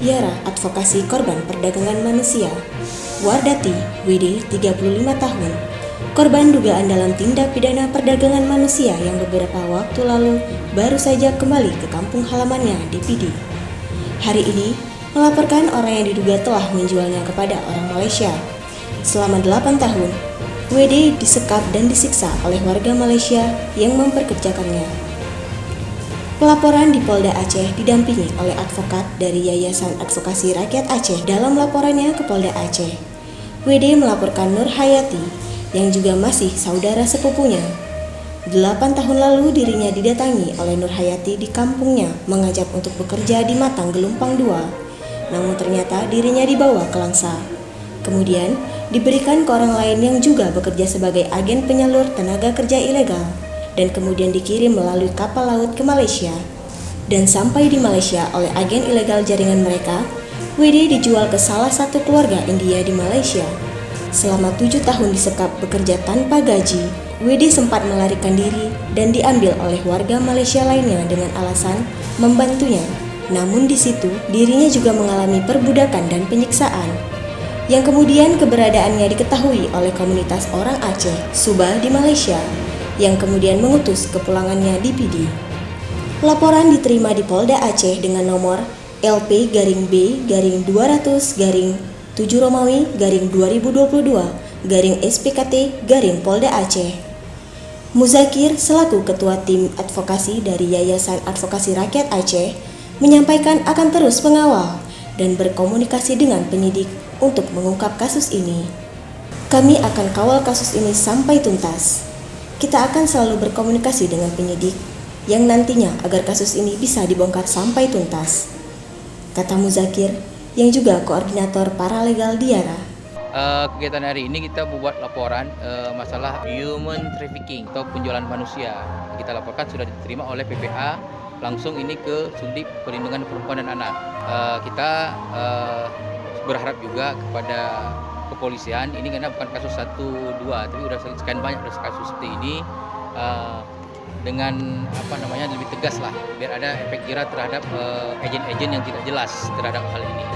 Biara Advokasi Korban Perdagangan Manusia. Wardati, WD, 35 tahun. Korban dugaan dalam tindak pidana perdagangan manusia yang beberapa waktu lalu baru saja kembali ke kampung halamannya di Pidi. Hari ini melaporkan orang yang diduga telah menjualnya kepada orang Malaysia. Selama 8 tahun, WD disekap dan disiksa oleh warga Malaysia yang memperkerjakannya. Pelaporan di Polda Aceh didampingi oleh advokat dari Yayasan Advokasi Rakyat Aceh. Dalam laporannya ke Polda Aceh, WD melaporkan Nur Hayati yang juga masih saudara sepupunya. 8 tahun lalu dirinya didatangi oleh Nur Hayati di kampungnya mengajak untuk bekerja di Matang Gelumpang 2. Namun ternyata dirinya dibawa ke Langsa. Kemudian diberikan ke orang lain yang juga bekerja sebagai agen penyalur tenaga kerja ilegal dan kemudian dikirim melalui kapal laut ke Malaysia. Dan sampai di Malaysia oleh agen ilegal jaringan mereka, WD dijual ke salah satu keluarga India di Malaysia. Selama 7 tahun disekap bekerja tanpa gaji, WD sempat melarikan diri dan diambil oleh warga Malaysia lainnya dengan alasan membantunya. Namun di situ dirinya juga mengalami perbudakan dan penyiksaan, yang kemudian keberadaannya diketahui oleh komunitas orang Aceh, Subah di Malaysia, yang kemudian mengutus kepulangannya di Pidi. Laporan diterima di Polda Aceh dengan nomor LP-B-200-7 Romawi-2022-SPKT-Polda Aceh. Muzakir selaku ketua tim advokasi dari Yayasan Advokasi Rakyat Aceh menyampaikan akan terus mengawal dan berkomunikasi dengan penyidik untuk mengungkap kasus ini. Kami akan kawal kasus ini sampai tuntas. Kita akan selalu berkomunikasi dengan penyidik yang nantinya agar kasus ini bisa dibongkar sampai tuntas, kata Muzakir yang juga koordinator paralegal Diara. Kegiatan hari ini kita membuat laporan masalah human trafficking atau penjualan manusia. Kita laporkan sudah diterima oleh PPA langsung ini ke Sudin Perlindungan Perempuan dan Anak. Kita berharap juga kepada kepolisian ini karena bukan kasus 1-2 tapi sudah sekian banyak kasus seperti ini, dengan lebih tegas lah biar ada efek jerah terhadap agen-agen yang tidak jelas terhadap hal ini.